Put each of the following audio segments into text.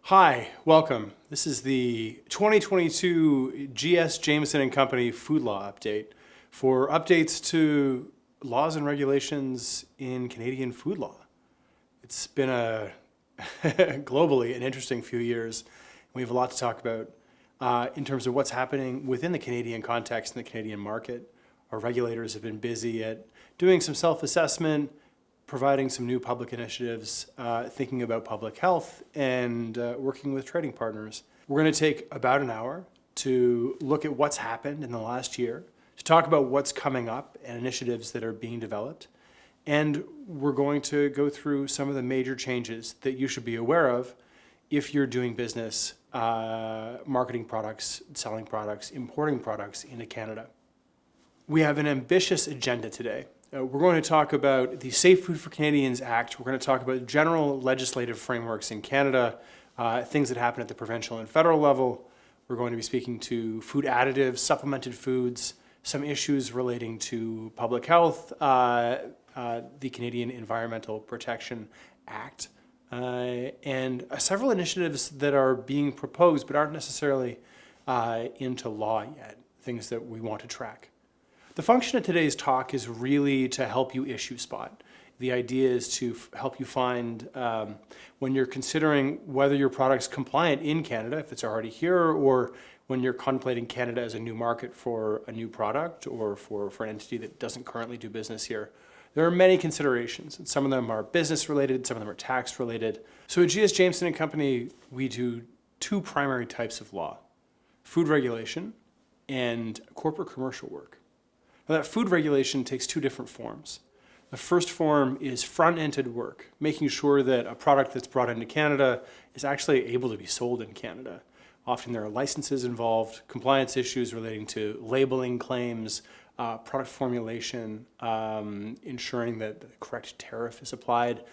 Hi, welcome. This is the 2022 Jameson Company Food Law Update for updates to laws and regulations in Canadian food law. It's been globally an interesting few years. We have a lot to talk about in terms of what's happening within the Canadian context and the Canadian market. Our regulators have been busy at doing some self-assessment, providing some new public initiatives, thinking about public health, and working with trading partners. We're going to take about an hour to look at what's happened in the last year, to talk about what's coming up and initiatives that are being developed. And we're going to go through some of the major changes that you should be aware of if you're doing business, marketing products, selling products, importing products into Canada. We have an ambitious agenda today. We're going to talk about the Safe Food for Canadians Act. We're going to talk about general legislative frameworks in Canada, things that happen at the provincial and federal level. We're going to be speaking to food additives, supplemented foods, some issues relating to public health, the Canadian Environmental Protection Act, and several initiatives that are being proposed but aren't necessarily into law yet, things that we want to track. The function of today's talk is really to help you issue spot. The idea is to help you find, when you're considering whether your product's compliant in Canada, if it's already here, or when you're contemplating Canada as a new market for a new product or for an entity that doesn't currently do business here. There are many considerations, and some of them are business related, some of them are tax related. So at Jameson Company, we do two primary types of law: food regulation and corporate commercial work. Now, that food regulation takes two different forms. The first form is front-ended work, making sure that a product that's brought into Canada is actually able to be sold in Canada. Often there are licenses involved, compliance issues relating to labeling claims, product formulation, ensuring that the correct tariff is applied,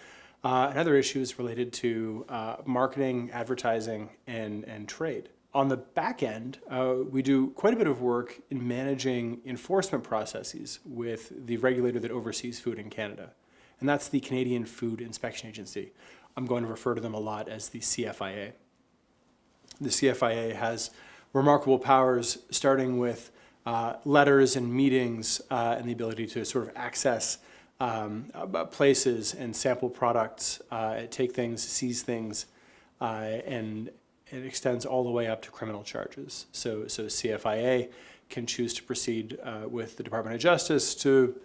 and other issues related to marketing, advertising, and trade. On the back end, we do quite a bit of work in managing enforcement processes with the regulator that oversees food in Canada, and that's the Canadian Food Inspection Agency. I'm going to refer to them a lot as the CFIA. The CFIA has remarkable powers, starting with letters and meetings and the ability to sort of access places and sample products, take things, seize things, and it extends all the way up to criminal charges. So CFIA can choose to proceed with the Department of Justice to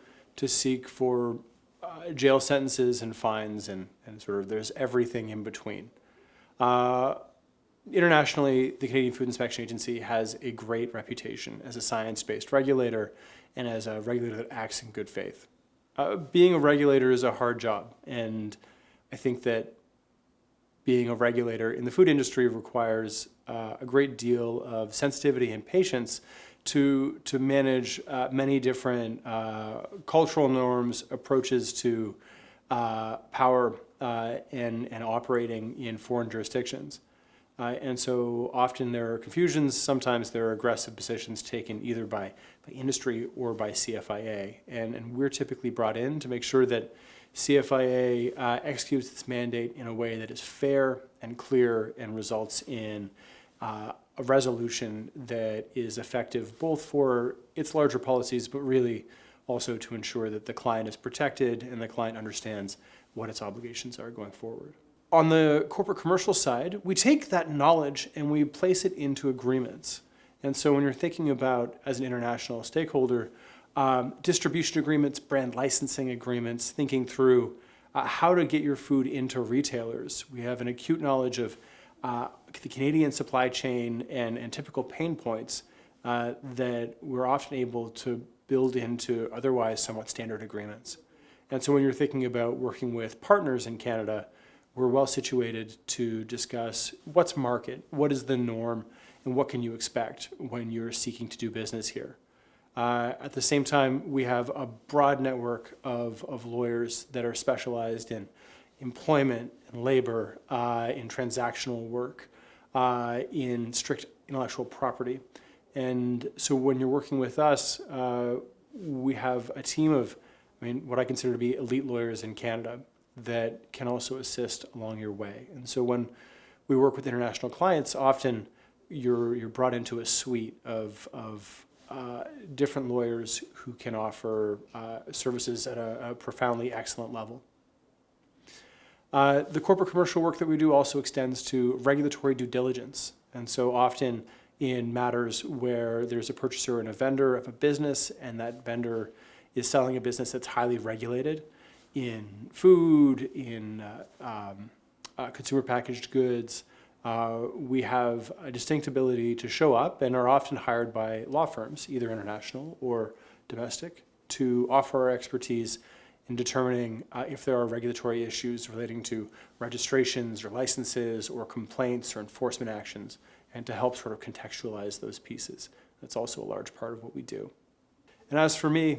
seek for jail sentences and fines, and sort of there's everything in between. Internationally, the Canadian Food Inspection Agency has a great reputation as a science-based regulator and as a regulator that acts in good faith. Being a regulator is a hard job, and I think that being a regulator in the food industry requires a great deal of sensitivity and patience to manage many different cultural norms, approaches to power and operating in foreign jurisdictions. And so often there are confusions, sometimes there are aggressive positions taken either by industry or by CFIA. And we're typically brought in to make sure that CFIA executes its mandate in a way that is fair and clear and results in a resolution that is effective both for its larger policies, but really also to ensure that the client is protected and the client understands what its obligations are going forward. On the corporate commercial side, we take that knowledge and we place it into agreements. And so when you're thinking about, as an international stakeholder, distribution agreements, brand licensing agreements, thinking through how to get your food into retailers. We have an acute knowledge of the Canadian supply chain and typical pain points that we're often able to build into otherwise somewhat standard agreements. And so when you're thinking about working with partners in Canada, we're well situated to discuss what's market, what is the norm, and what can you expect when you're seeking to do business here. At the same time, we have a broad network of lawyers that are specialized in employment and labor, in transactional work, in strict intellectual property. And so when you're working with us, we have a team of, what I consider to be elite lawyers in Canada that can also assist along your way. And so when we work with international clients, often you're brought into a suite of different lawyers who can offer services at a profoundly excellent level. The corporate commercial work that we do also extends to regulatory due diligence. And so often in matters where there's a purchaser and a vendor of a business, and that vendor is selling a business that's highly regulated in food, in consumer packaged goods, we have a distinct ability to show up and are often hired by law firms, either international or domestic, to offer our expertise in determining if there are regulatory issues relating to registrations or licenses or complaints or enforcement actions, and to help sort of contextualize those pieces. That's also a large part of what we do. And as for me,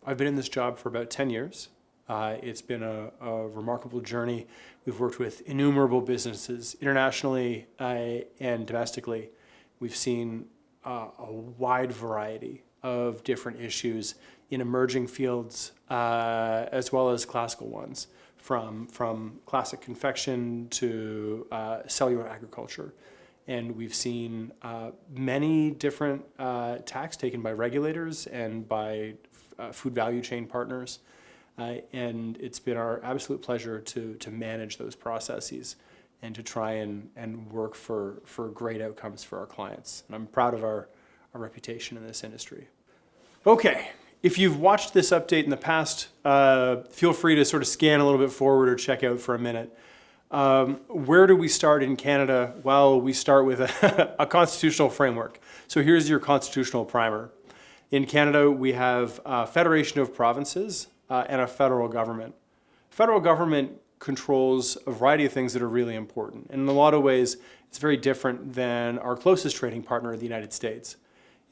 I've been in this job for about 10 years. It's been a remarkable journey. We've worked with innumerable businesses internationally and domestically. We've seen a wide variety of different issues in emerging fields as well as classical ones, from classic confection to cellular agriculture. And we've seen many different tacks taken by regulators and by food value chain partners. And it's been our absolute pleasure to manage those processes and to try and work for great outcomes for our clients. And I'm proud of our reputation in this industry. Okay, if you've watched this update in the past, feel free to sort of scan a little bit forward or check out for a minute. Where do we start in Canada? Well, we start with a constitutional framework. So here's your constitutional primer. In Canada, we have a federation of provinces and a federal government. Federal government controls a variety of things that are really important. And in a lot of ways, it's very different than our closest trading partner, the United States.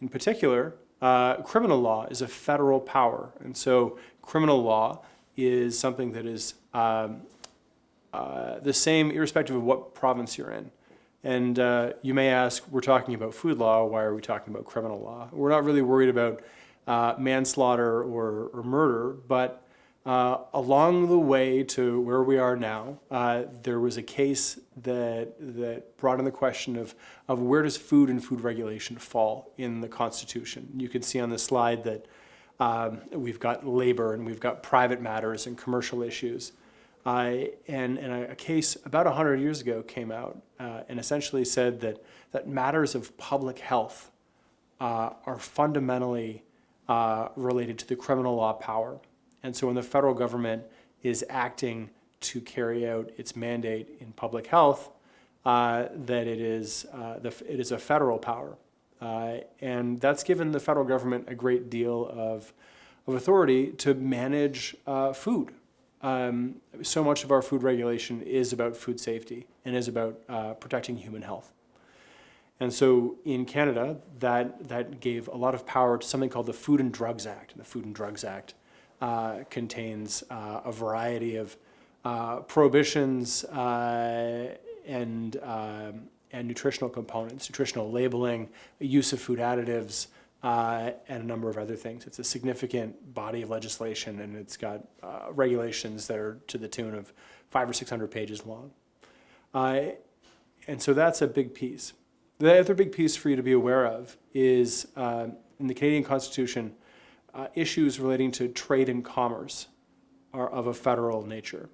In particular, criminal law is a federal power. And so criminal law is something that is the same irrespective of what province you're in. And you may ask, we're talking about food law, why are we talking about criminal law? We're not really worried about manslaughter or murder, but along the way to where we are now, there was a case that brought in the question of where does food and food regulation fall in the Constitution. You can see on the slide that we've got labor and we've got private matters and commercial issues. And a case about 100 years ago came out and essentially said that matters of public health are fundamentally related to the criminal law power. And so when the federal government is acting to carry out its mandate in public health, that it is a federal power. And that's given the federal government a great deal of authority to manage food. So much of our food regulation is about food safety and is about protecting human health. And so in Canada, that gave a lot of power to something called the Food and Drugs Act. And the Food and Drugs Act contains a variety of prohibitions and nutritional components, nutritional labeling, use of food additives, and a number of other things. It's a significant body of legislation, and it's got regulations that are to the tune of 500 or 600 pages long. And so that's a big piece. The other big piece for you to be aware of is in the Canadian Constitution, issues relating to trade and commerce are of a federal nature.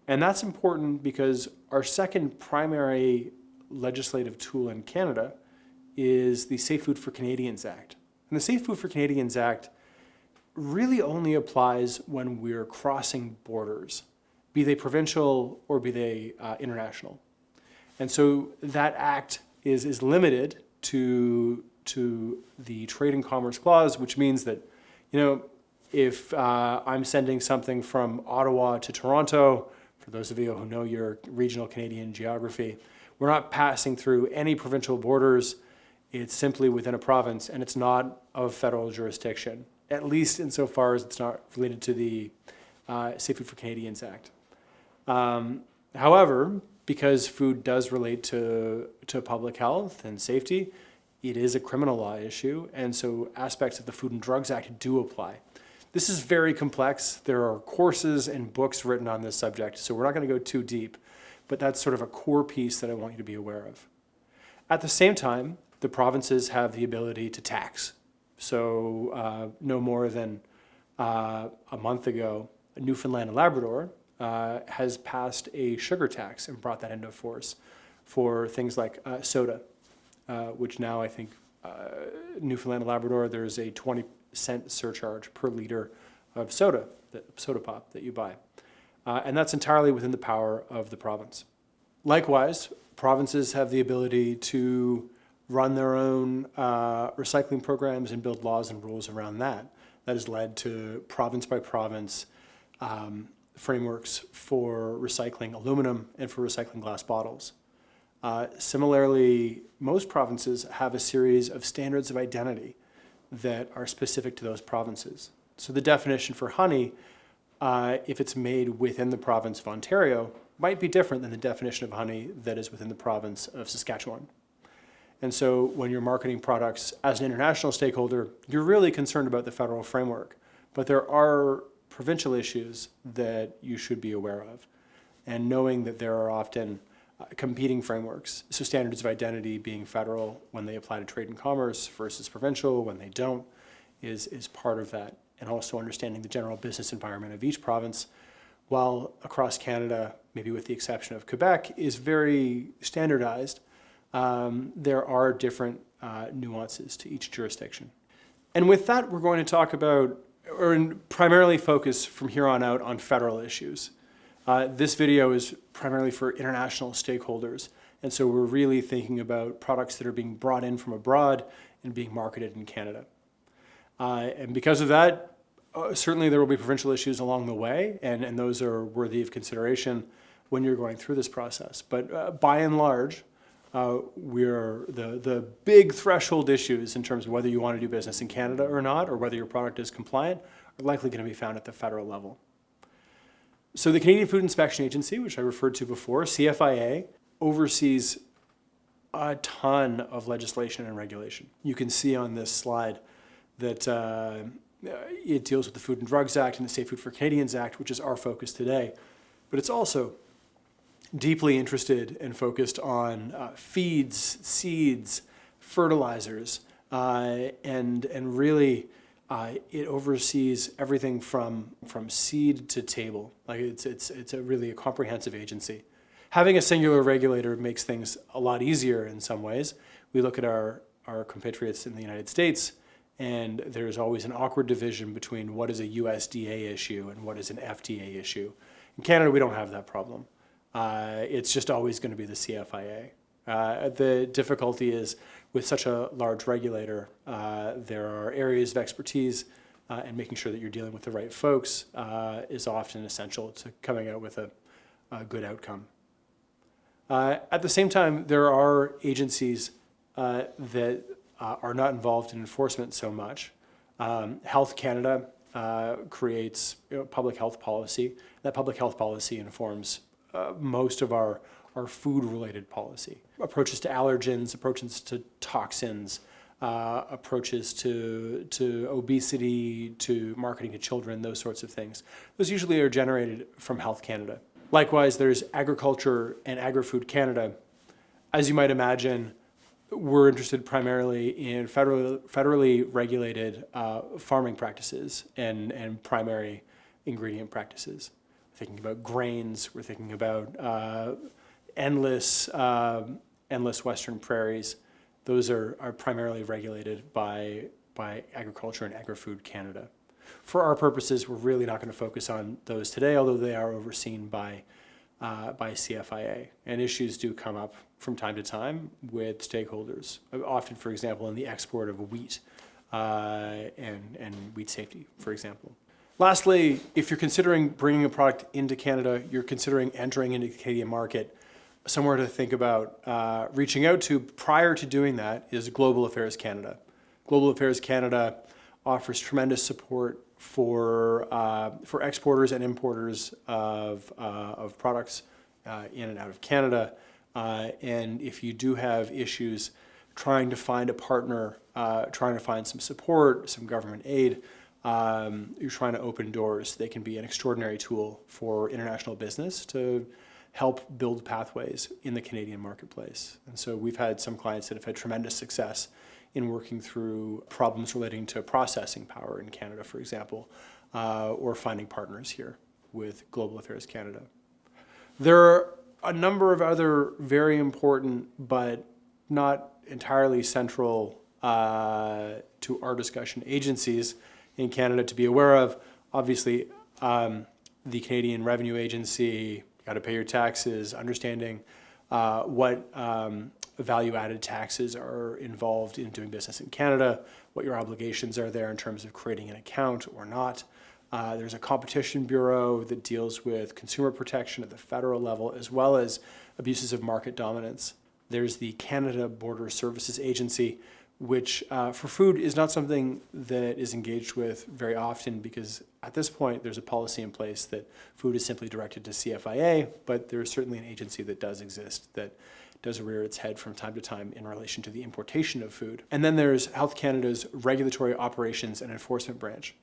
And that's important because our second primary legislative tool in Canada is the Safe Food for Canadians Act. And the Safe Food for Canadians Act really only applies when we're crossing borders, be they provincial or be they international. And so that act is limited to the Trade and Commerce Clause, which means that, if I'm sending something from Ottawa to Toronto, for those of you who know your regional Canadian geography, we're not passing through any provincial borders. It's simply within a province, and it's not of federal jurisdiction, at least insofar as it's not related to the Safe Food for Canadians Act. However, because food does relate to public health and safety, it is a criminal law issue, and so aspects of the Food and Drugs Act do apply. This is very complex. There are courses and books written on this subject, so we're not going to go too deep. but that's sort of a core piece that I want you to be aware of. At the same time, the provinces have the ability to tax. So no more than a month ago, Newfoundland and Labrador has passed a sugar tax and brought that into force for things like soda, which now I think Newfoundland and Labrador, there's a 20-cent surcharge per liter of soda pop that you buy. And that's entirely within the power of the province. Likewise, provinces have the ability to run their own recycling programs and build laws and rules around that. That has led to province by province frameworks for recycling aluminum and for recycling glass bottles. Similarly, most provinces have a series of standards of identity that are specific to those provinces. So the definition for honey, if it's made within the province of Ontario, might be different than the definition of honey that is within the province of Saskatchewan. And so when you're marketing products as an international stakeholder, you're really concerned about the federal framework. But there are provincial issues that you should be aware of. And knowing that there are often competing frameworks, so standards of identity being federal when they apply to trade and commerce versus provincial when they don't, is part of that. And also understanding the general business environment of each province, while across Canada, maybe with the exception of Quebec, is very standardized. There are different nuances to each jurisdiction. And with that, we're going to talk about, or primarily focus from here on out on federal issues. This video is primarily for international stakeholders, and so we're really thinking about products that are being brought in from abroad and being marketed in Canada. And because of that, certainly there will be provincial issues along the way, and those are worthy of consideration when you're going through this process. But by and large, the big threshold issues in terms of whether you want to do business in Canada or not, or whether your product is compliant, are likely going to be found at the federal level. So the Canadian Food Inspection Agency, which I referred to before, CFIA, oversees a ton of legislation and regulation. You can see on this slide that it deals with the Food and Drugs Act and the Safe Food for Canadians Act, which is our focus today. But it's also deeply interested and focused on feeds, seeds, fertilizers, and really it oversees everything from seed to table. Like it's really a comprehensive agency. Having a singular regulator makes things a lot easier in some ways. We look at our compatriots in the United States, and there's always an awkward division between what is a USDA issue and what is an FDA issue. In Canada, we don't have that problem. It's just always going to be the CFIA. The difficulty is with such a large regulator, there are areas of expertise, and making sure that you're dealing with the right folks is often essential to coming out with a good outcome. At the same time, there are agencies that are not involved in enforcement so much. Health Canada creates public health policy. That public health policy informs most of our food-related policy. Approaches to allergens, approaches to toxins, approaches to obesity, to marketing to children, those sorts of things. Those usually are generated from Health Canada. Likewise, there's Agriculture and Agri-Food Canada. As you might imagine, we're interested primarily in federally regulated farming practices and primary ingredient practices. We're thinking about grains, we're thinking about endless western prairies. Those are primarily regulated by Agriculture and Agri-Food Canada. For our purposes, we're really not going to focus on those today, although they are overseen by CFIA. And issues do come up from time to time with stakeholders, often, for example, in the export of wheat and wheat safety, for example. Lastly, if you're considering bringing a product into Canada, you're considering entering into the Canadian market, somewhere to think about reaching out to prior to doing that is Global Affairs Canada. Global Affairs Canada offers tremendous support for exporters and importers of products in and out of Canada. And if you do have issues trying to find a partner, trying to find some support, some government aid, you're trying to open doors, they can be an extraordinary tool for international business to help build pathways in the Canadian marketplace. And so we've had some clients that have had tremendous success in working through problems relating to processing power in Canada, for example, or finding partners here with Global Affairs Canada. There are a number of other very important but not entirely central to our discussion agencies in Canada to be aware of. Obviously, the Canadian Revenue Agency, got to pay your taxes, understanding what value-added taxes are involved in doing business in Canada, what your obligations are there in terms of creating an account or not. There's a competition bureau that deals with consumer protection at the federal level, as well as abuses of market dominance. There's the Canada Border Services Agency, which for food is not something that is engaged with very often, because at this point there's a policy in place that food is simply directed to CFIA, but there's certainly an agency that does exist that does rear its head from time to time in relation to the importation of food. And then there's Health Canada's Regulatory Operations and Enforcement Branch.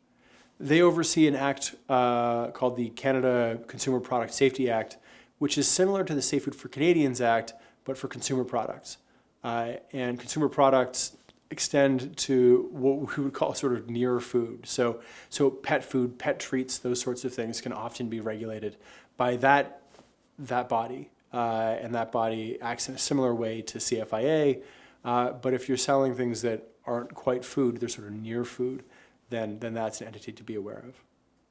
They oversee an act called the Canada Consumer Product Safety Act, which is similar to the Safe Food for Canadians Act, but for consumer products. And consumer products extend to what we would call sort of near food. So pet food, pet treats, those sorts of things can often be regulated by that body. And that body acts in a similar way to CFIA. But if you're selling things that aren't quite food, they're sort of near food, then that's an entity to be aware of.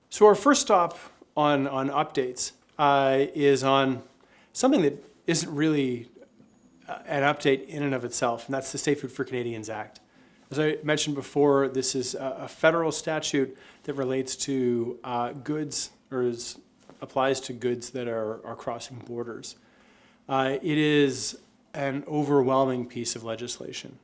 So our first stop on updates is on something that isn't really an update in and of itself, and that's the Safe Food for Canadians Act. As I mentioned before, this is a federal statute that relates to goods, or applies to goods that are crossing borders. It is an overwhelming piece of legislation,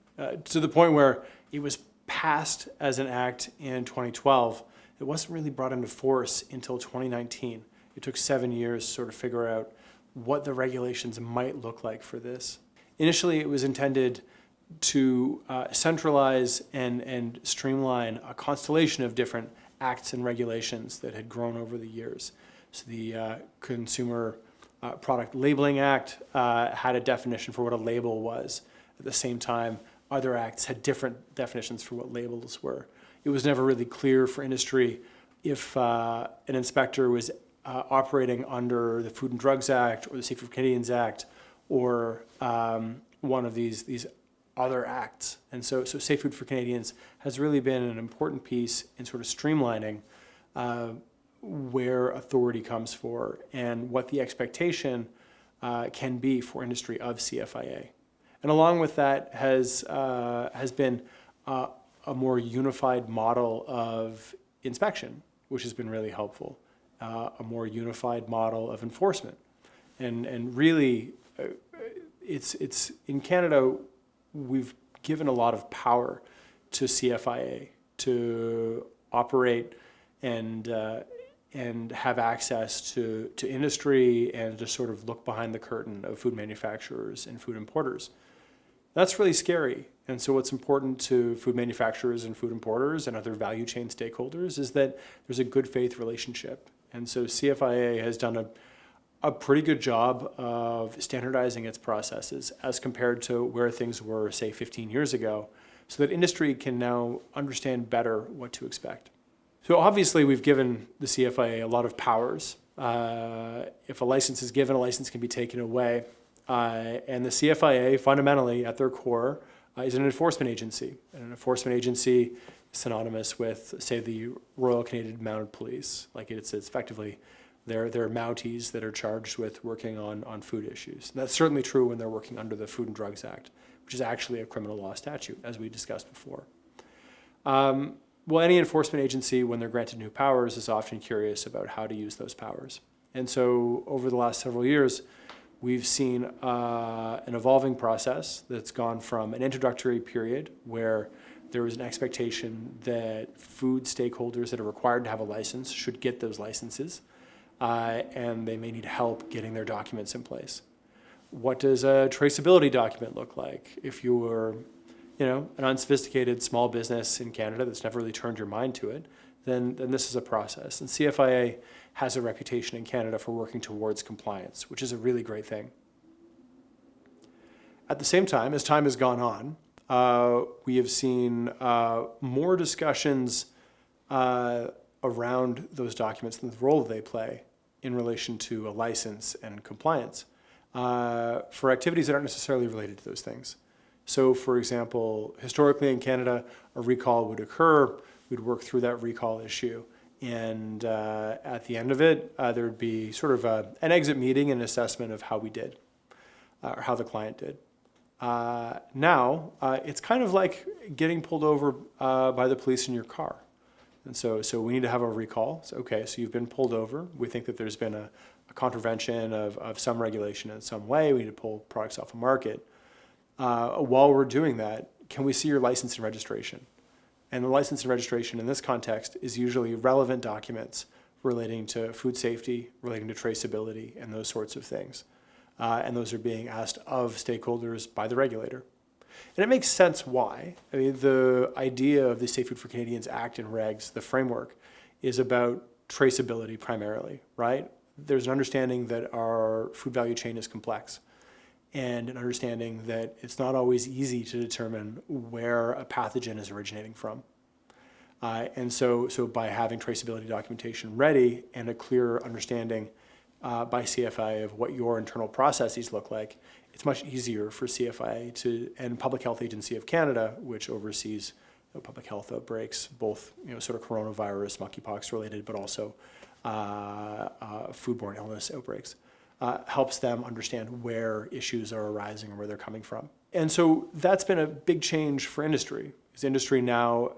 to the point where it was passed as an act in 2012. It wasn't really brought into force until 2019. It took 7 years to sort of figure out what the regulations might look like for this. Initially, it was intended to centralize and streamline a constellation of different acts and regulations that had grown over the years. So the Consumer Product Labeling Act had a definition for what a label was. At the same time, other acts had different definitions for what labels were. It was never really clear for industry if an inspector was operating under the Food and Drugs Act or the Safe Food for Canadians Act or one of these other acts. And so Safe Food for Canadians has really been an important piece in sort of streamlining where authority comes for and what the expectation can be for industry of CFIA. And along with that has been a more unified model of inspection, which has been really helpful, a more unified model of enforcement. And really, it's in Canada, we've given a lot of power to CFIA to operate and have access to industry and to sort of look behind the curtain of food manufacturers and food importers. That's really scary. And so what's important to food manufacturers and food importers and other value chain stakeholders is that there's a good faith relationship. And so CFIA has done a pretty good job of standardizing its processes as compared to where things were, say, 15 years ago, so that industry can now understand better what to expect. So obviously we've given the CFIA a lot of powers. If a license is given, a license can be taken away. And the CFIA, fundamentally, at their core, is an enforcement agency. And an enforcement agency is synonymous with, say, the Royal Canadian Mounted Police. Like it's effectively, they're Mounties that are charged with working on food issues. And that's certainly true when they're working under the Food and Drugs Act, which is actually a criminal law statute, as we discussed before. Well, any enforcement agency, when they're granted new powers, is often curious about how to use those powers. And so over the last several years, we've seen an evolving process that's gone from an introductory period where there was an expectation that food stakeholders that are required to have a license should get those licenses, and they may need help getting their documents in place. What does a traceability document look like? If you're an unsophisticated small business in Canada that's never really turned your mind to it, then this is a process. And CFIA has a reputation in Canada for working towards compliance, which is a really great thing. At the same time, as time has gone on, we have seen more discussions around those documents and the role they play in relation to a license and compliance for activities that aren't necessarily related to those things. So, for example, historically in Canada, a recall would occur, we'd work through that recall issue, and at the end of it, there would be sort of an exit meeting and assessment of how we did, or how the client did. Now, it's kind of like getting pulled over by the police in your car. And so we need to have a recall. So, okay, so you've been pulled over. We think that there's been a contravention of some regulation in some way. We need to pull products off the market. While we're doing that, can we see your license and registration? And the license and registration in this context is usually relevant documents relating to food safety, relating to traceability, and those sorts of things. And those are being asked of stakeholders by the regulator. And it makes sense why. I mean, the idea of the Safe Food for Canadians Act and regs, the framework, is about traceability primarily, right? There's an understanding that our food value chain is complex, and an understanding that it's not always easy to determine where a pathogen is originating from. And so by having traceability documentation ready and a clear understanding by CFIA of what your internal processes look like, it's much easier for CFIA and Public Health Agency of Canada, which oversees public health outbreaks, both sort of coronavirus, monkeypox related, but also foodborne illness outbreaks, helps them understand where issues are arising and where they're coming from. And so that's been a big change for industry, because industry now,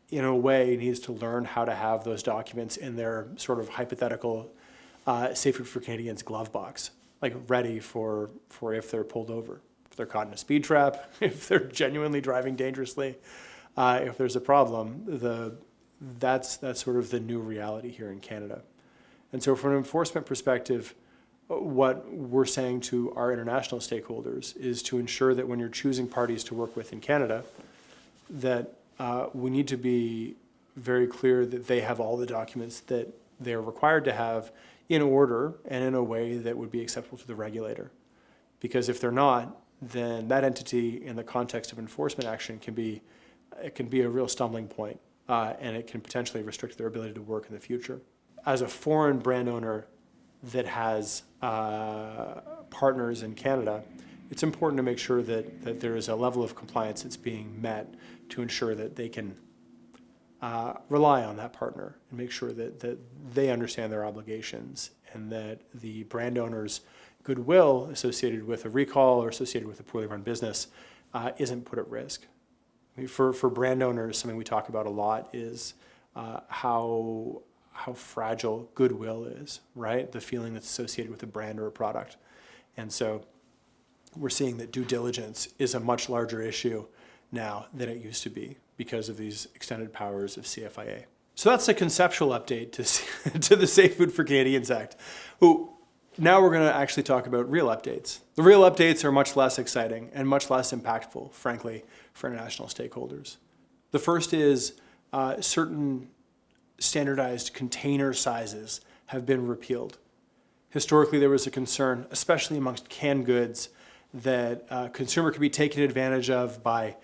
in a way, needs to learn how to have those documents in their sort of hypothetical Safe Food for Canadians glove box, like ready for if they're pulled over, if they're caught in a speed trap, if they're genuinely driving dangerously, if there's a problem. That's sort of the new reality here in Canada. And so from an enforcement perspective, what we're saying to our international stakeholders is to ensure that when you're choosing parties to work with in Canada, that we need to be very clear that they have all the documents that they're required to have in order and in a way that would be acceptable to the regulator. Because if they're not, then that entity in the context of enforcement action can be a real stumbling point, and it can potentially restrict their ability to work in the future. As a foreign brand owner that has partners in Canada, it's important to make sure that there is a level of compliance that's being met to ensure that they can rely on that partner and make sure that they understand their obligations and that the brand owner's goodwill associated with a recall or associated with a poorly run business isn't put at risk. I mean, for brand owners, something we talk about a lot is how fragile goodwill is, right? The feeling that's associated with a brand or a product. And so we're seeing that due diligence is a much larger issue now than it used to be because of these extended powers of CFIA. So that's a conceptual update to the Safe Food for Canadians Act. Now we're going to actually talk about real updates. The real updates are much less exciting and much less impactful, frankly, for international stakeholders. The first is certain standardized container sizes have been repealed. Historically, there was a concern, especially amongst canned goods, that a consumer could be taken advantage of by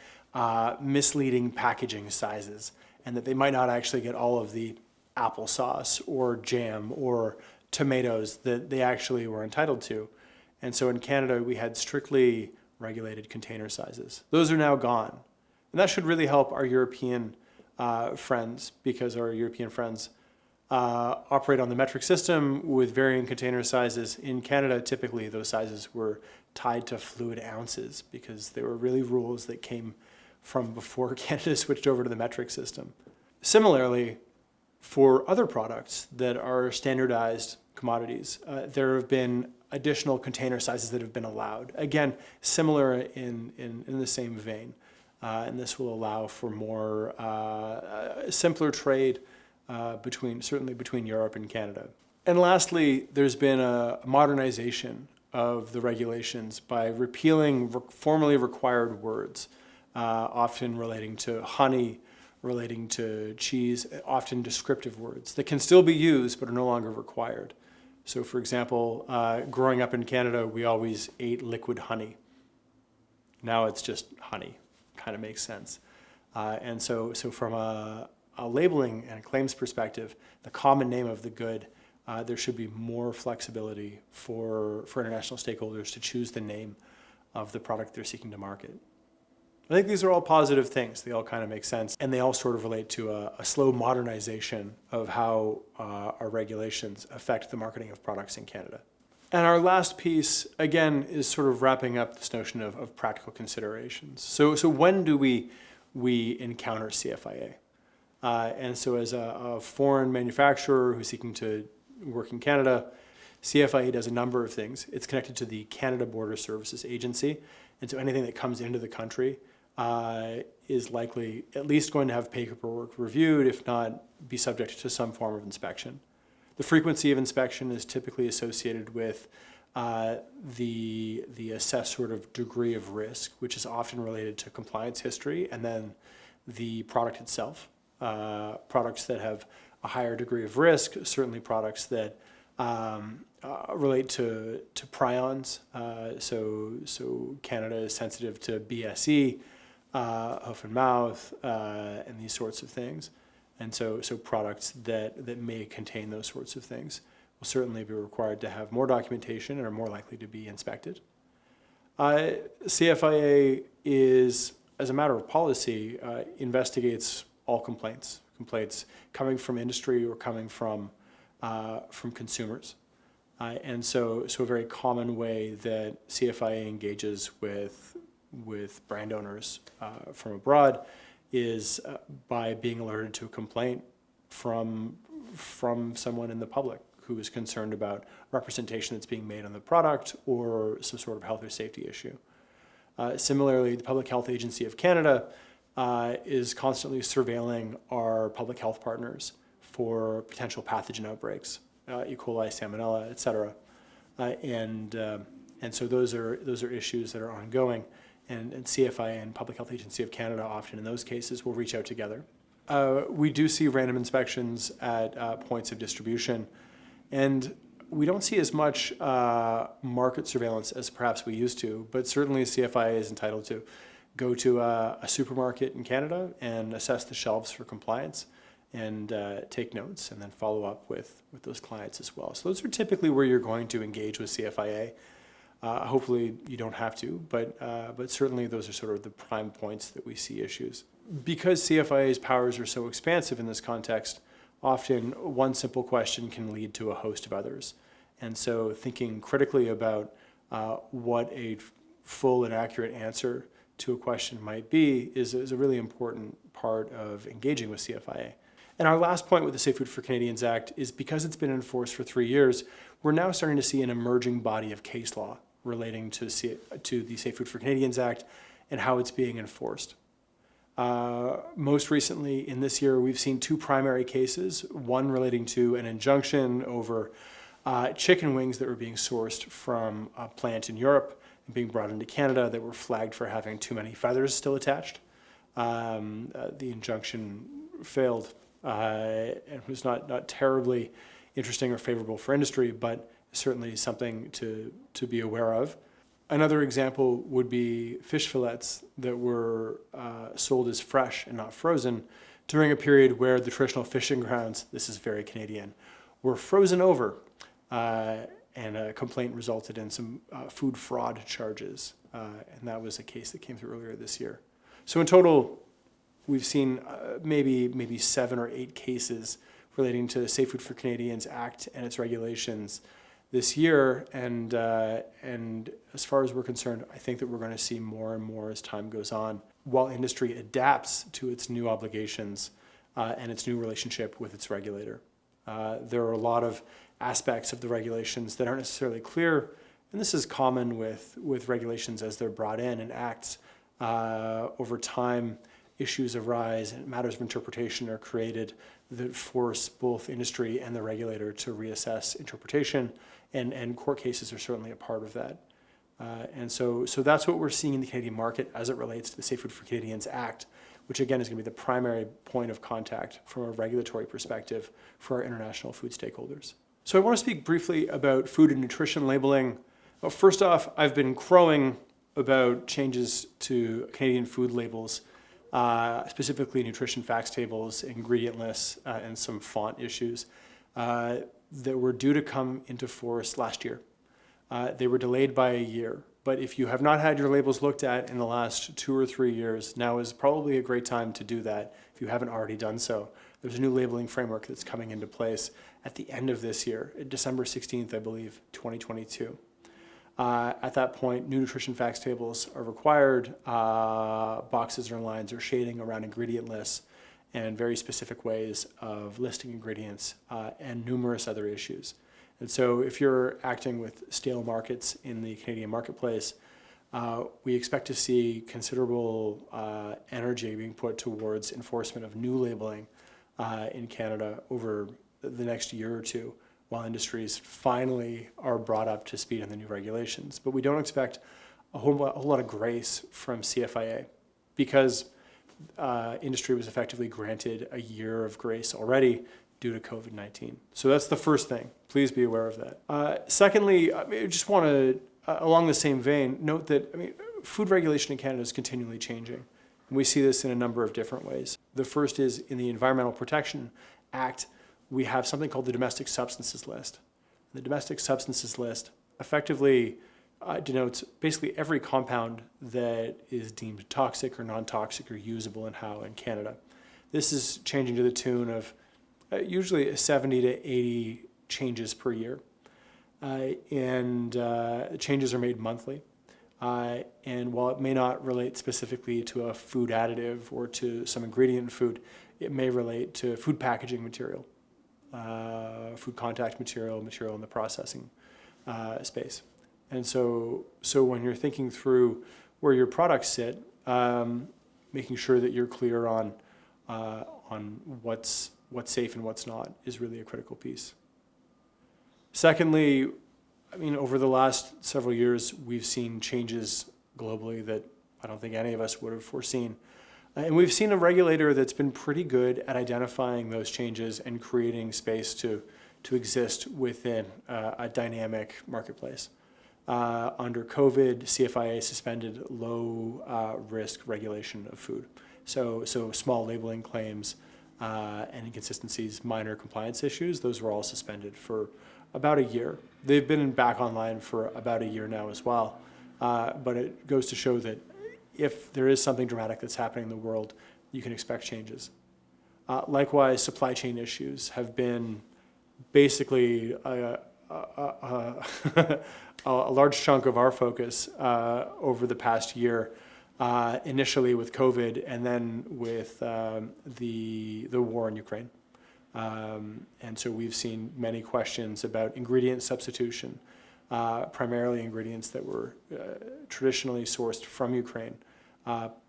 misleading packaging sizes, and that they might not actually get all of the applesauce or jam or tomatoes that they actually were entitled to. And so in Canada, we had strictly regulated container sizes. Those are now gone. And that should really help our European friends, because our European friends operate on the metric system with varying container sizes. In Canada, typically those sizes were tied to fluid ounces because there were really rules that came from before Canada switched over to the metric system. Similarly, for other products that are standardized commodities, there have been additional container sizes that have been allowed. Again, similar in the same vein. And this will allow for more simpler trade certainly between Europe and Canada. And lastly, there's been a modernization of the regulations by repealing formerly required words, often relating to honey relating to cheese, often descriptive words that can still be used but are no longer required. So for example, growing up in Canada, we always ate liquid honey. Now it's just honey, kind of makes sense. And so from a labeling and a claims perspective, the common name of the good, there should be more flexibility for international stakeholders to choose the name of the product they're seeking to market. I think these are all positive things. They all kind of make sense, and they all sort of relate to a slow modernization of how our regulations affect the marketing of products in Canada. And our last piece, again, is sort of wrapping up this notion of practical considerations. So when do we encounter CFIA? And so as a foreign manufacturer who's seeking to work in Canada, CFIA does a number of things. It's connected to the Canada Border Services Agency, and so anything that comes into the country is likely at least going to have paperwork reviewed, if not be subject to some form of inspection. The frequency of inspection is typically associated with the assessed sort of degree of risk, which is often related to compliance history, and then the product itself. Products that have a higher degree of risk, certainly products that relate to prions. So Canada is sensitive to BSE, hoof and mouth, and these sorts of things. And so products that may contain those sorts of things will certainly be required to have more documentation and are more likely to be inspected. CFIA is, as a matter of policy, investigates all complaints coming from industry or coming from consumers. And so a very common way that CFIA engages with brand owners from abroad is by being alerted to a complaint from someone in the public who is concerned about representation that's being made on the product or some sort of health or safety issue. Similarly, the Public Health Agency of Canada is constantly surveilling our public health partners for potential pathogen outbreaks, E. coli, salmonella, et cetera. And so those are issues that are ongoing. And CFIA and Public Health Agency of Canada often in those cases will reach out together. We do see random inspections at points of distribution, and we don't see as much market surveillance as perhaps we used to, but certainly CFIA is entitled to go to a supermarket in Canada and assess the shelves for compliance and take notes and then follow up with those clients as well. So those are typically where you're going to engage with CFIA. Hopefully you don't have to, but certainly those are sort of the prime points that we see issues. Because CFIA's powers are so expansive in this context, often one simple question can lead to a host of others. And so thinking critically about what a full and accurate answer to a question might be is a really important part of engaging with CFIA. And our last point with the Safe Food for Canadians Act is because it's been enforced for 3 years, we're now starting to see an emerging body of case law relating to the Safe Food for Canadians Act and how it's being enforced. Most recently in this year, we've seen 2 primary cases, one relating to an injunction over chicken wings that were being sourced from a plant in Europe and being brought into Canada that were flagged for having too many feathers still attached. The injunction failed and was not terribly interesting or favorable for industry, but certainly something to be aware of. Another example would be fish fillets that were sold as fresh and not frozen during a period where the traditional fishing grounds, this is very Canadian, were frozen over, and a complaint resulted in some food fraud charges, and that was a case that came through earlier this year. So in total, we've seen maybe 7 or 8 cases relating to the Safe Food for Canadians Act and its regulations this year, and as far as we're concerned, I think that we're going to see more and more as time goes on, while industry adapts to its new obligations and its new relationship with its regulator. There are a lot of aspects of the regulations that aren't necessarily clear, and this is common with regulations as they're brought in and acts. Over time, issues arise and matters of interpretation are created that force both industry and the regulator to reassess interpretation, and court cases are certainly a part of that. And so that's what we're seeing in the Canadian market as it relates to the Safe Food for Canadians Act, which again is going to be the primary point of contact from a regulatory perspective for our international food stakeholders. So I want to speak briefly about food and nutrition labeling. Well, first off, I've been crowing about changes to Canadian food labels, specifically nutrition facts tables, ingredient lists, and some font issues that were due to come into force last year. They were delayed by a year, but if you have not had your labels looked at in the last 2 or 3 years, now is probably a great time to do that if you haven't already done so. There's a new labeling framework that's coming into place at the end of this year, December 16th, I believe, 2022. At that point, new nutrition facts tables are required. Boxes or lines or shading around ingredient lists and very specific ways of listing ingredients and numerous other issues. And so if you're acting with stale markets in the Canadian marketplace, we expect to see considerable energy being put towards enforcement of new labeling in Canada over the next year or two, while industries finally are brought up to speed on the new regulations. But we don't expect a whole lot of grace from CFIA because industry was effectively granted a year of grace already due to COVID-19. So that's the first thing. Please be aware of that. Secondly, I just want to, along the same vein, note that food regulation in Canada is continually changing. And we see this in a number of different ways. The first is in the Environmental Protection Act, we have something called the Domestic Substances List. The Domestic Substances List effectively denotes basically every compound that is deemed toxic or non-toxic or usable and how in Canada. This is changing to the tune of usually 70 to 80 changes per year. Changes are made monthly. And while it may not relate specifically to a food additive or to some ingredient in food, it may relate to food packaging material, food contact material in the processing space. And so when you're thinking through where your products sit, making sure that you're clear on what's safe and what's not is really a critical piece. Secondly, over the last several years, we've seen changes globally that I don't think any of us would have foreseen. And we've seen a regulator that's been pretty good at identifying those changes and creating space to exist within a dynamic marketplace. Under COVID, CFIA suspended low risk regulation of food. So small labeling claims and inconsistencies, minor compliance issues, those were all suspended for about a year. They've been back online for about a year now as well. But it goes to show that if there is something dramatic that's happening in the world, you can expect changes. Likewise, supply chain issues have been basically a large chunk of our focus over the past year, initially with COVID and then with the war in Ukraine. And so we've seen many questions about ingredient substitution, primarily ingredients that were traditionally sourced from Ukraine,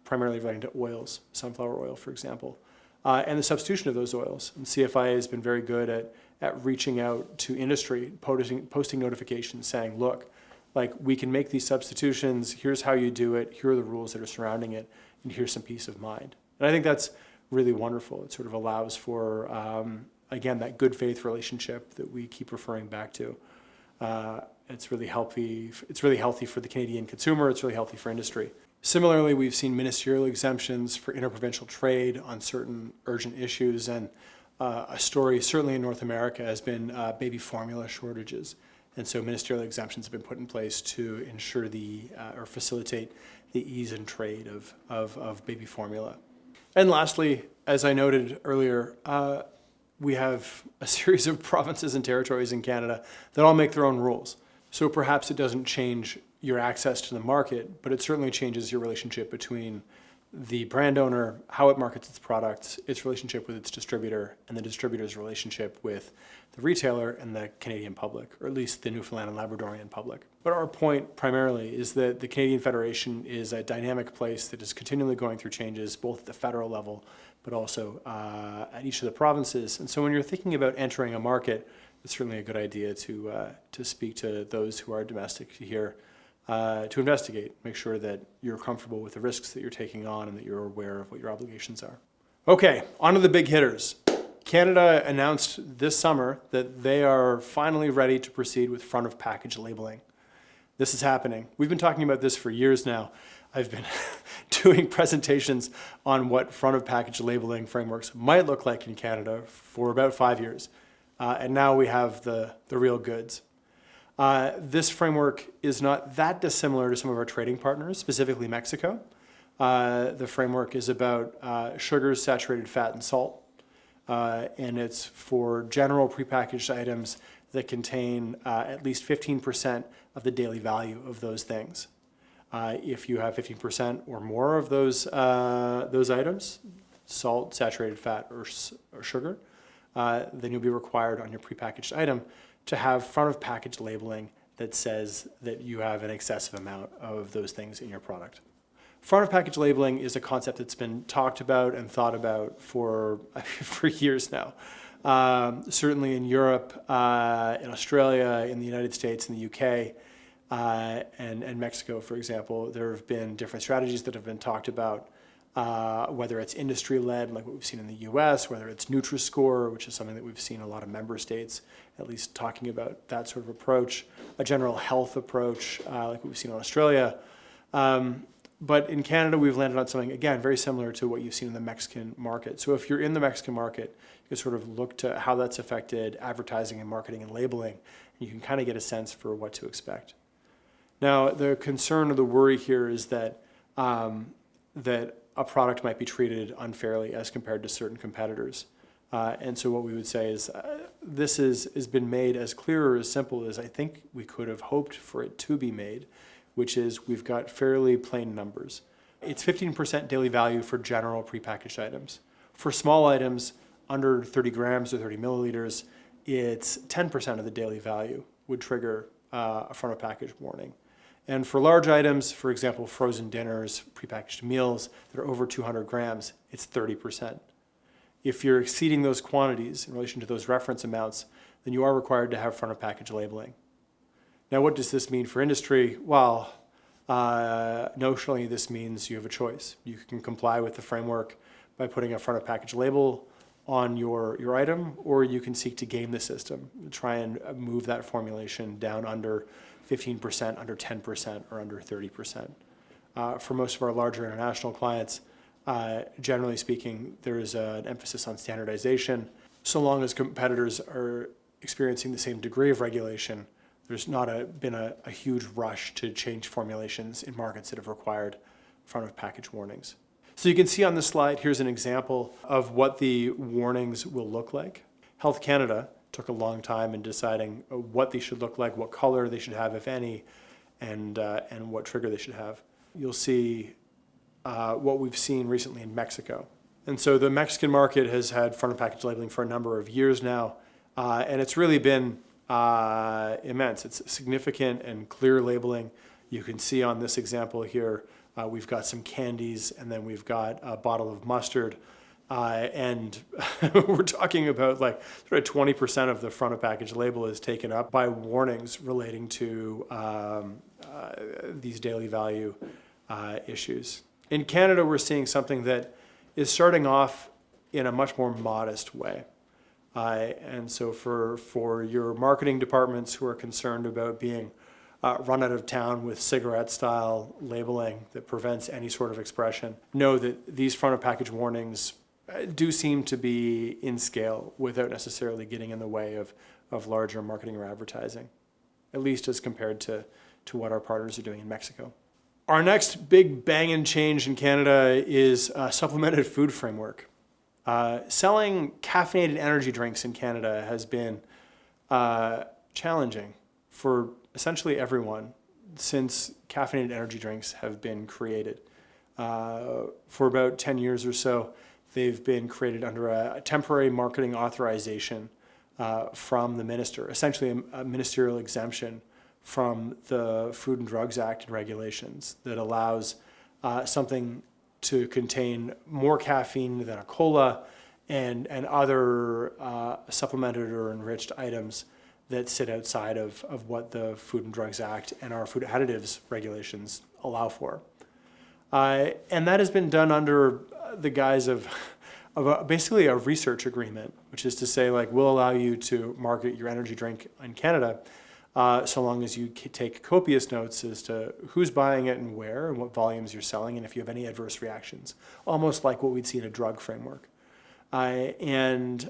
primarily relating to oils, sunflower oil, for example, and the substitution of those oils. And CFIA has been very good at reaching out to industry, posting notifications saying, look, we can make these substitutions, here's how you do it, here are the rules that are surrounding it, and here's some peace of mind. And I think that's really wonderful. It sort of allows for, again, that good faith relationship that we keep referring back to. It's really healthy for the Canadian consumer, it's really healthy for industry. Similarly, we've seen ministerial exemptions for interprovincial trade on certain urgent issues, and a story certainly in North America has been baby formula shortages. And so ministerial exemptions have been put in place to ensure or facilitate the ease in trade of baby formula. And lastly, as I noted earlier, we have a series of provinces and territories in Canada that all make their own rules. So perhaps it doesn't change your access to the market, but it certainly changes your relationship between the brand owner, how it markets its products, its relationship with its distributor, and the distributor's relationship with the retailer and the Canadian public, or at least the Newfoundland and Labradorian public. But our point primarily is that the Canadian Federation is a dynamic place that is continually going through changes, both at the federal level, but also at each of the provinces. And so when you're thinking about entering a market, it's certainly a good idea to speak to those who are domestic here to investigate, make sure that you're comfortable with the risks that you're taking on and that you're aware of what your obligations are. Okay, on to the big hitters. Canada announced this summer that they are finally ready to proceed with front of package labeling. This is happening. We've been talking about this for years now. I've been doing presentations on what front of package labeling frameworks might look like in Canada for about 5 years. And now we have the real goods. This framework is not that dissimilar to some of our trading partners, specifically Mexico. The framework is about sugars, saturated fat, and salt. And it's for general prepackaged items that contain at least 15% of the daily value of those things. If you have 15% or more of those items, salt, saturated fat, or sugar, then you'll be required on your prepackaged item to have front of package labeling that says that you have an excessive amount of those things in your product. Front of package labeling is a concept that's been talked about and thought about for years now. Certainly in Europe, in Australia, in the United States, in the UK, and Mexico, for example, there have been different strategies that have been talked about, whether it's industry-led, like what we've seen in the US, whether it's Nutri-Score, which is something that we've seen a lot of member states at least talking about that sort of approach, a general health approach, like what we've seen in Australia. But in Canada, we've landed on something, again, very similar to what you've seen in the Mexican market. So if you're in the Mexican market, you can sort of look to how that's affected advertising and marketing and labeling, and you can kind of get a sense for what to expect. Now, the concern or the worry here is that that a product might be treated unfairly as compared to certain competitors. And so what we would say is this has been made as clear or as simple as I think we could have hoped for it to be made, which is we've got fairly plain numbers. It's 15% daily value for general prepackaged items. For small items under 30 grams or 30 milliliters, it's 10% of the daily value would trigger a front of package warning. And for large items, for example, frozen dinners, prepackaged meals that are over 200 grams, it's 30%. If you're exceeding those quantities in relation to those reference amounts, then you are required to have front of package labeling. Now, what does this mean for industry? Well, notionally, this means you have a choice. You can comply with the framework by putting a front of package label on your item, or you can seek to game the system, try and move that formulation down under 15%, under 10%, or under 30%. For most of our larger international clients, generally speaking, there is an emphasis on standardization. So long as competitors are experiencing the same degree of regulation, there's not been a huge rush to change formulations in markets that have required front of package warnings. So you can see on this slide, here's an example of what the warnings will look like. Health Canada took a long time in deciding what they should look like, what color they should have, if any, and what trigger they should have. You'll see what we've seen recently in Mexico. And so the Mexican market has had front of package labeling for a number of years now, and it's really been immense. It's significant and clear labeling. You can see on this example here, we've got some candies, and then we've got a bottle of mustard. And we're talking about like sort of 20% of the front of package label is taken up by warnings relating to these daily value issues. In Canada, we're seeing something that is starting off in a much more modest way. And so for your marketing departments who are concerned about being run out of town with cigarette-style labeling that prevents any sort of expression, know that these front of package warnings do seem to be in scale without necessarily getting in the way of larger marketing or advertising, at least as compared to what our partners are doing in Mexico. Our next big banging change in Canada is a supplemented food framework. Selling caffeinated energy drinks in Canada has been challenging for essentially everyone since caffeinated energy drinks have been created. For about 10 years or so, they've been created under a temporary marketing authorization from the minister, essentially a ministerial exemption from the Food and Drugs Act and regulations that allows something to contain more caffeine than a cola and other supplemented or enriched items that sit outside of what the Food and Drugs Act and our food additives regulations allow for. And that has been done under the guise of basically a research agreement, which is to say, like, we'll allow you to market your energy drink in Canada so long as you take copious notes as to who's buying it and where and what volumes you're selling and if you have any adverse reactions, almost like what we'd see in a drug framework. And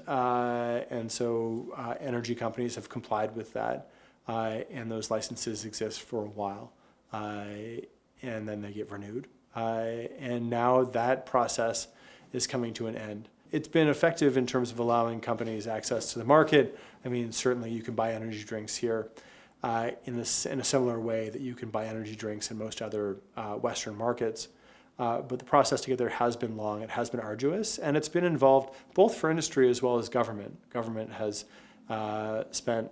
so energy companies have complied with that, and those licenses exist for a while, and then they get renewed. And now that process is coming to an end. It's been effective in terms of allowing companies access to the market. I mean, certainly you can buy energy drinks here in a similar way that you can buy energy drinks in most other Western markets. But the process to get there has been long, it has been arduous, and it's been involved both for industry as well as government. Government has spent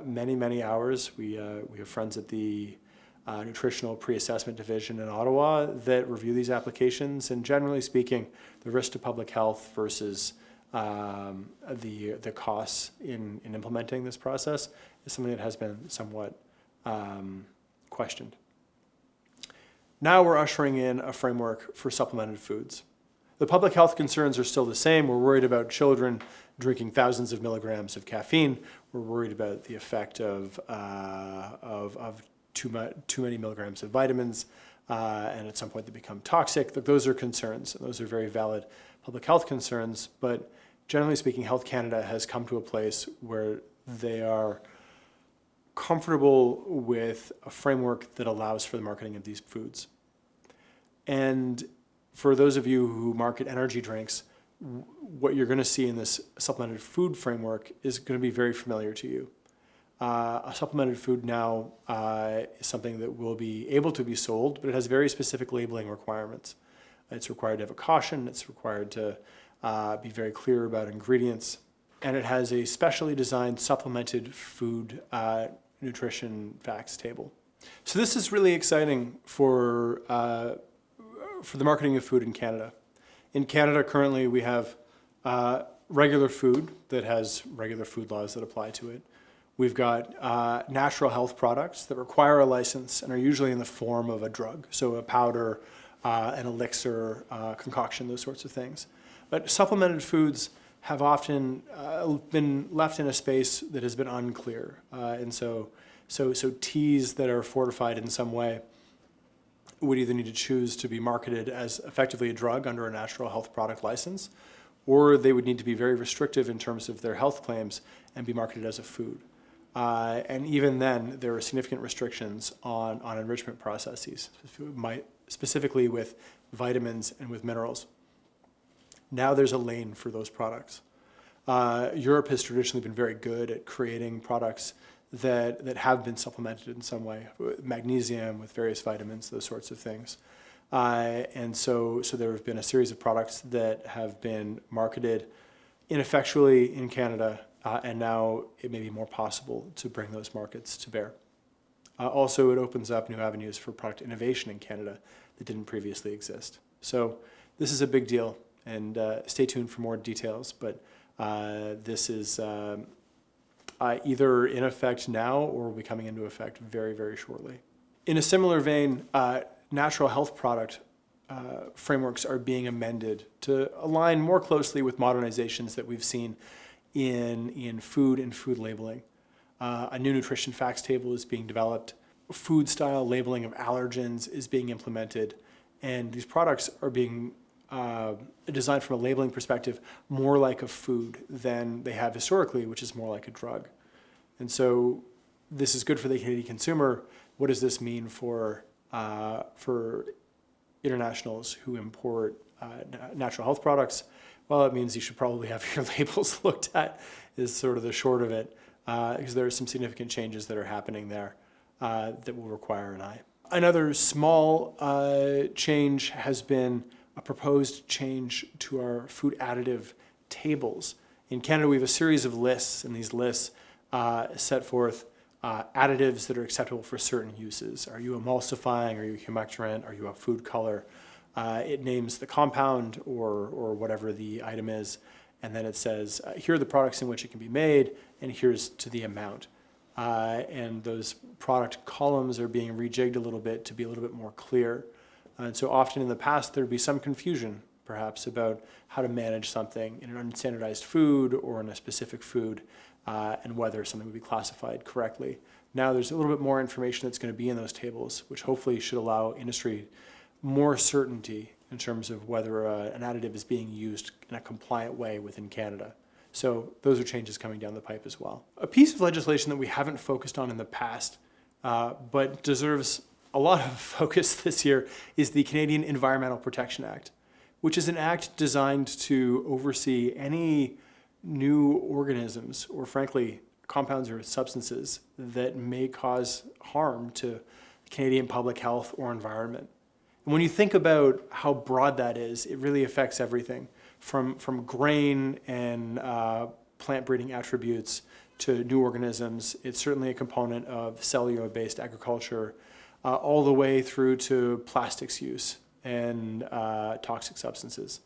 many, many hours. We have friends at the Nutritional Pre-Assessment Division in Ottawa that review these applications, and generally speaking, the risk to public health versus the costs in implementing this process is something that has been somewhat questioned. Now we're ushering in a framework for supplemented foods. The public health concerns are still the same. We're worried about children drinking thousands of milligrams of caffeine. We're worried about the effect of too many milligrams of vitamins, and at some point they become toxic. Those are concerns, and those are very valid public health concerns, but generally speaking, Health Canada has come to a place where they are comfortable with a framework that allows for the marketing of these foods. And for those of you who market energy drinks, what you're going to see in this supplemented food framework is going to be very familiar to you. A supplemented food now is something that will be able to be sold, but it has very specific labeling requirements. It's required to have a caution, it's required to be very clear about ingredients, and it has a specially designed supplemented food nutrition facts table. So this is really exciting for the marketing of food in Canada. In Canada currently we have regular food that has regular food laws that apply to it. We've got natural health products that require a license and are usually in the form of a drug, so a powder, an elixir, concoction, those sorts of things. But supplemented foods have often been left in a space that has been unclear. And so teas that are fortified in some way would either need to choose to be marketed as effectively a drug under a natural health product license, or they would need to be very restrictive in terms of their health claims and be marketed as a food. And even then, there are significant restrictions on enrichment processes, specifically with vitamins and with minerals. Now there's a lane for those products. Europe has traditionally been very good at creating products that have been supplemented in some way, with magnesium, with various vitamins, those sorts of things. And so there have been a series of products that have been marketed ineffectually in Canada, and now it may be more possible to bring those markets to bear. Also, it opens up new avenues for product innovation in Canada that didn't previously exist. So this is a big deal, and stay tuned for more details, but this is either in effect now or will be coming into effect very, very shortly. In a similar vein, natural health product frameworks are being amended to align more closely with modernizations that we've seen in food and food labeling. A new nutrition facts table is being developed. Food style labeling of allergens is being implemented, and these products are being designed from a labeling perspective more like a food than they have historically, which is more like a drug. And so this is good for the Canadian consumer. What does this mean for internationals who import natural health products? Well, it means you should probably have your labels looked at, is sort of the short of it, because there are some significant changes that are happening there that will require an eye. Another small change has been a proposed change to our food additive tables. In Canada, we have a series of lists, and these lists set forth additives that are acceptable for certain uses. Are you emulsifying? Are you humectant? Are you a food color? It names the compound or whatever the item is, and then it says, here are the products in which it can be made, and here's to the amount. And those product columns are being rejigged a little bit to be a little bit more clear. And so often in the past, there'd be some confusion, perhaps, about how to manage something in an unstandardized food or in a specific food, and whether something would be classified correctly. Now there's a little bit more information that's going to be in those tables, which hopefully should allow industry more certainty in terms of whether an additive is being used in a compliant way within Canada. So those are changes coming down the pipe as well. A piece of legislation that we haven't focused on in the past, but deserves a lot of focus this year, is the Canadian Environmental Protection Act, which is an act designed to oversee any new organisms or, frankly, compounds or substances that may cause harm to Canadian public health or environment. And when you think about how broad that is, it really affects everything from grain and plant breeding attributes to new organisms. It's certainly a component of cellular-based agriculture, all the way through to plastics use and toxic substances.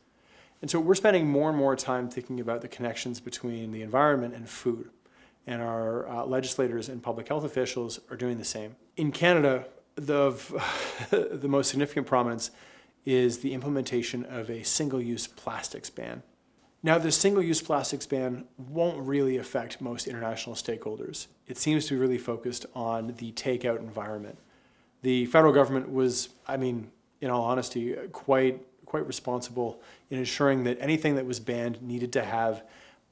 And so we're spending more and more time thinking about the connections between the environment and food. And our legislators and public health officials are doing the same. In Canada, the most significant prominence is the implementation of a single-use plastics ban. Now, the single-use plastics ban won't really affect most international stakeholders. It seems to be really focused on the takeout environment. The federal government was, in all honesty, quite responsible in ensuring that anything that was banned needed to have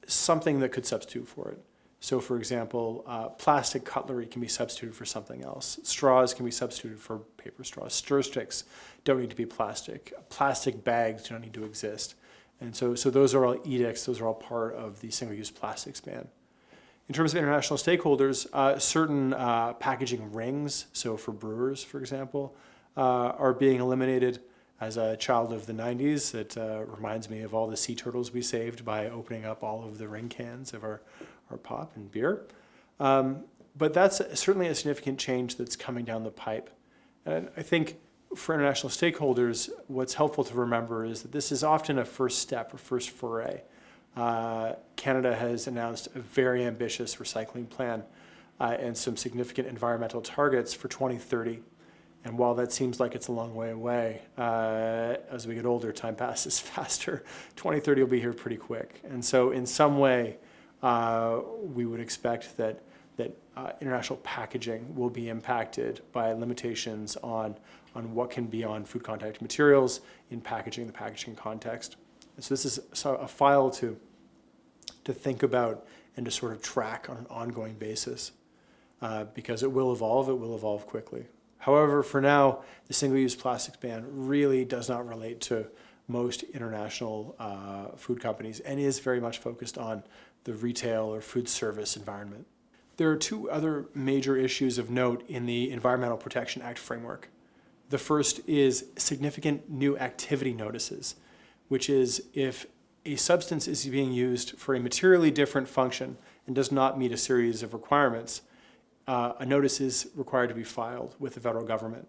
something that could substitute for it. So, for example, plastic cutlery can be substituted for something else. Straws can be substituted for paper straws. Stir sticks don't need to be plastic. Plastic bags do not need to exist. And so those are all edicts. Those are all part of the single-use plastics ban. In terms of international stakeholders, certain packaging rings, so for brewers, for example, are being eliminated. As a child of the 90s, it reminds me of all the sea turtles we saved by opening up all of the ring cans of our pop and beer. But that's certainly a significant change that's coming down the pipe. And I think for international stakeholders, what's helpful to remember is that this is often a first step, a first foray. Canada has announced a very ambitious recycling plan and some significant environmental targets for 2030. And while that seems like it's a long way away, as we get older, time passes faster. 2030 will be here pretty quick. And so in some way, we would expect that international packaging will be impacted by limitations on what can be on food contact materials in packaging, the packaging context. And so this is a file to think about and to sort of track on an ongoing basis, because it will evolve quickly. However, for now, the single-use plastics ban really does not relate to most international food companies and is very much focused on the retail or food service environment. There are two other major issues of note in the Environmental Protection Act framework. The first is significant new activity notices, which is if a substance is being used for a materially different function and does not meet a series of requirements, a notice is required to be filed with the federal government.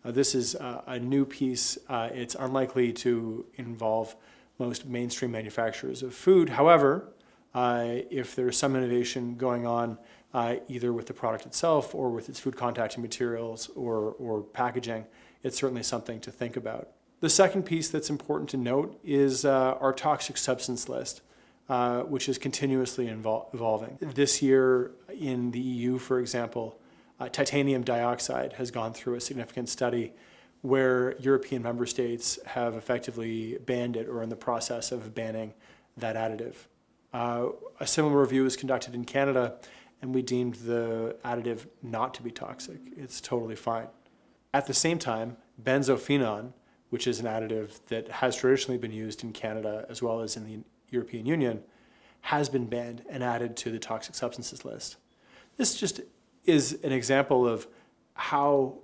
This is a new piece. It's unlikely to involve most mainstream manufacturers of food. However, if there's some innovation going on either with the product itself or with its food contacting materials or packaging, it's certainly something to think about. The second piece that's important to note is our toxic substance list, which is continuously evolving. This year in the EU, for example, titanium dioxide has gone through a significant study where European member states have effectively banned it or are in the process of banning that additive. A similar review was conducted in Canada, and we deemed the additive not to be toxic. It's totally fine. At the same time, benzophenone, which is an additive that has traditionally been used in Canada as well as in the European Union, has been banned and added to the toxic substances list. This just is an example of how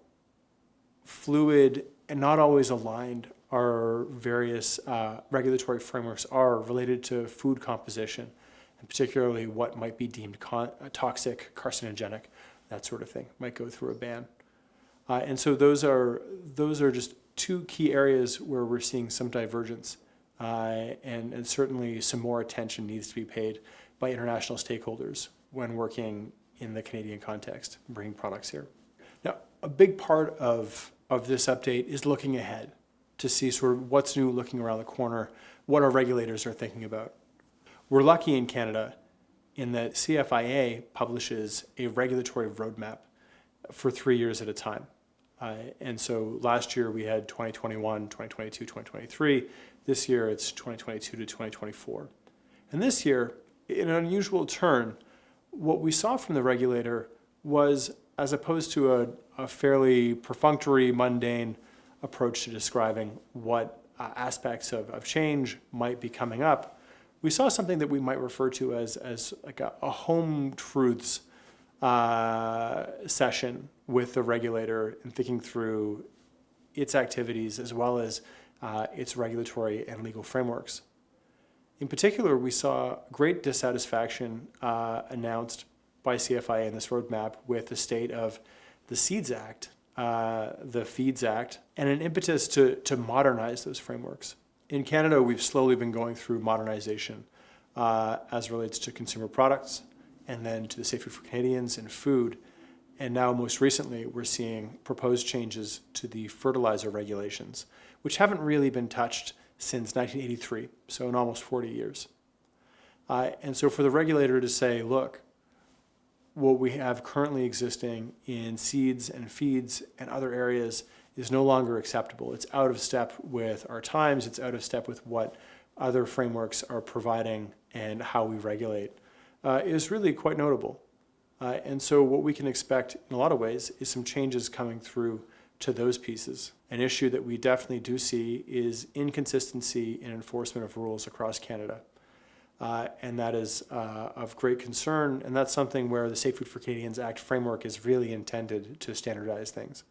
fluid and not always aligned our various regulatory frameworks are related to food composition, and particularly what might be deemed toxic, carcinogenic, that sort of thing, might go through a ban. And so those are just two key areas where we're seeing some divergence, and certainly some more attention needs to be paid by international stakeholders when working in the Canadian context, bringing products here. Now, a big part of this update is looking ahead to see sort of what's new looking around the corner, what our regulators are thinking about. We're lucky in Canada in that CFIA publishes a regulatory roadmap for 3 years at a time. And so last year we had 2021, 2022, 2023. This year it's 2022 to 2024. And this year, in an unusual turn, what we saw from the regulator was, as opposed to a fairly perfunctory, mundane approach to describing what aspects of change might be coming up, we saw something that we might refer to as like a home truths session with the regulator and thinking through its activities as well as its regulatory and legal frameworks. In particular, we saw great dissatisfaction announced by CFIA in this roadmap with the state of the Seeds Act, the Feeds Act, and an impetus to modernize those frameworks. In Canada, we've slowly been going through modernization as relates to consumer products, and then to the Safe Food for Canadians and food. And now most recently, we're seeing proposed changes to the fertilizer regulations, which haven't really been touched since 1983, so in almost 40 years. And so for the regulator to say, look, what we have currently existing in seeds and feeds and other areas is no longer acceptable. It's out of step with our times, it's out of step with what other frameworks are providing and how we regulate, is really quite notable. And so what we can expect in a lot of ways is some changes coming through to those pieces. An issue that we definitely do see is inconsistency in enforcement of rules across Canada. And that is of great concern, and that's something where the Safe Food for Canadians Act framework is really intended to standardize things.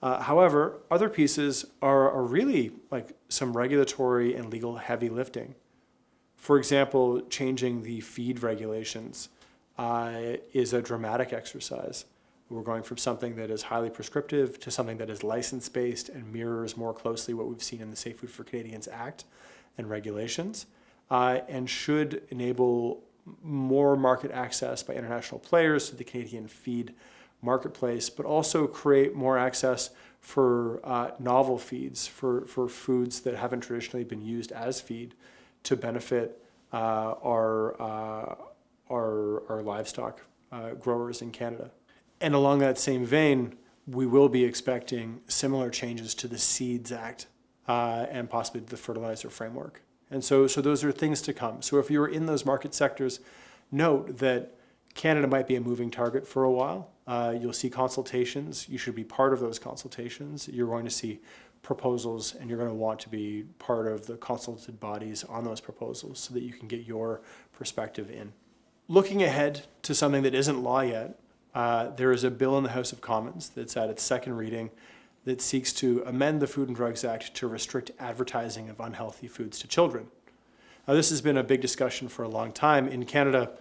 However, other pieces are really like some regulatory and legal heavy lifting. For example, changing the feed regulations is a dramatic exercise. We're going from something that is highly prescriptive to something that is license-based and mirrors more closely what we've seen in the Safe Food for Canadians Act and regulations, and should enable more market access by international players to the Canadian feed marketplace, but also create more access for novel feeds, for foods that haven't traditionally been used as feed to benefit our livestock growers in Canada. And along that same vein, we will be expecting similar changes to the Seeds Act and possibly to the fertilizer framework. And so those are things to come. So if you're in those market sectors, note that Canada might be a moving target for a while. You'll see consultations. You should be part of those consultations. You're going to see proposals, and you're going to want to be part of the consulted bodies on those proposals so that you can get your perspective in. Looking ahead to something that isn't law yet, there is a bill in the House of Commons that's at its second reading that seeks to amend the Food and Drugs Act to restrict advertising of unhealthy foods to children. Now, this has been a big discussion for a long time. In Canada,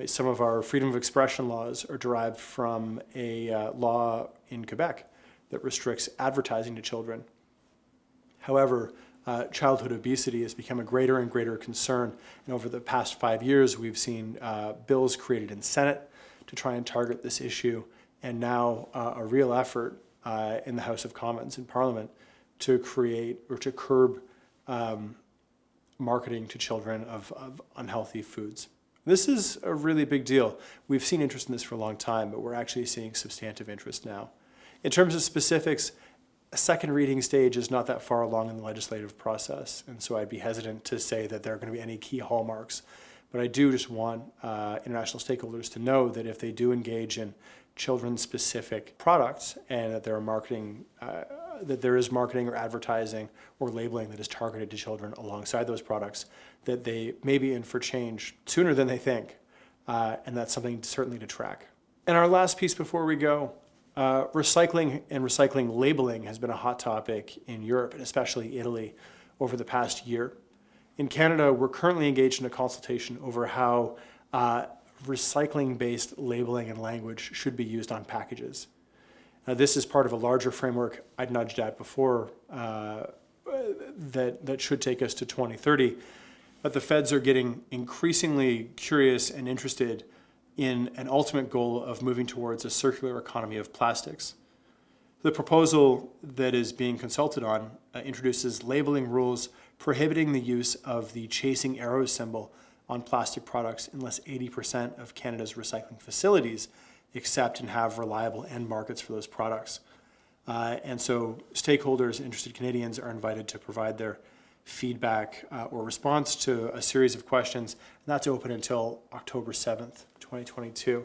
some of our freedom of expression laws are derived from a law in Quebec that restricts advertising to children. However, childhood obesity has become a greater and greater concern, and over the past 5 years, we've seen bills created in Senate to try and target this issue, and now a real effort in the House of Commons in Parliament to create or to curb marketing to children of unhealthy foods. This is a really big deal. We've seen interest in this for a long time, but we're actually seeing substantive interest now. In terms of specifics, a second reading stage is not that far along in the legislative process, and so I'd be hesitant to say that there are going to be any key hallmarks. But I do just want international stakeholders to know that if they do engage in children-specific products and that there are marketing, that there is marketing or advertising or labeling that is targeted to children alongside those products, that they may be in for change sooner than they think, and that's something certainly to track. And our last piece before we go, recycling and recycling labeling has been a hot topic in Europe and especially Italy over the past year. In Canada, we're currently engaged in a consultation over how recycling-based labeling and language should be used on packages. This is part of a larger framework I'd nudged at before that should take us to 2030. but the feds are getting increasingly curious and interested in an ultimate goal of moving towards a circular economy of plastics. The proposal that is being consulted on introduces labeling rules prohibiting the use of the chasing arrows symbol on plastic products unless 80% of Canada's recycling facilities accept and have reliable end markets for those products. And so stakeholders, interested Canadians, are invited to provide their feedback or response to a series of questions. And that's open until October 7th, 2022,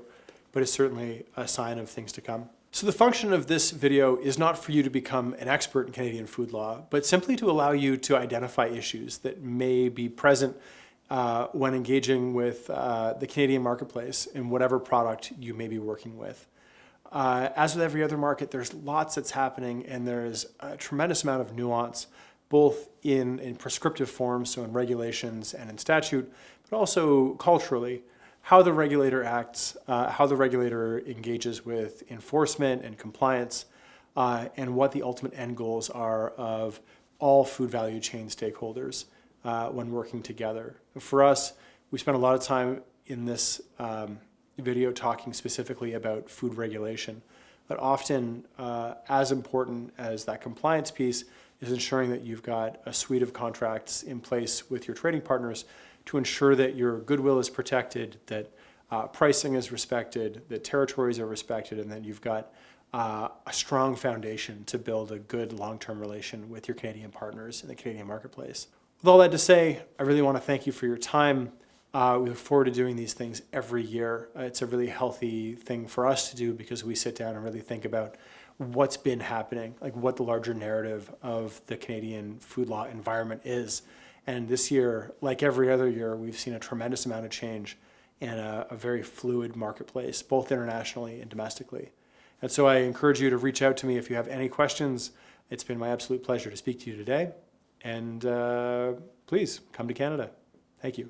but it's certainly a sign of things to come. So the function of this video is not for you to become an expert in Canadian food law, but simply to allow you to identify issues that may be present when engaging with the Canadian marketplace in whatever product you may be working with. As with every other market, there's lots that's happening, and there's a tremendous amount of nuance, both in prescriptive forms, so in regulations and in statute, but also culturally. How the regulator acts, how the regulator engages with enforcement and compliance, and what the ultimate end goals are of all food value chain stakeholders when working together. For us, we spent a lot of time in this video talking specifically about food regulation, but often as important as that compliance piece is ensuring that you've got a suite of contracts in place with your trading partners to ensure that your goodwill is protected, that pricing is respected, that territories are respected, and that you've got a strong foundation to build a good long-term relation with your Canadian partners in the Canadian marketplace. With all that to say, I really want to thank you for your time. We look forward to doing these things every year. It's a really healthy thing for us to do because we sit down and really think about what's been happening, like what the larger narrative of the Canadian food law environment is. And this year, like every other year, we've seen a tremendous amount of change in a very fluid marketplace, both internationally and domestically. And so I encourage you to reach out to me if you have any questions. It's been my absolute pleasure to speak to you today. And please come to Canada. Thank you.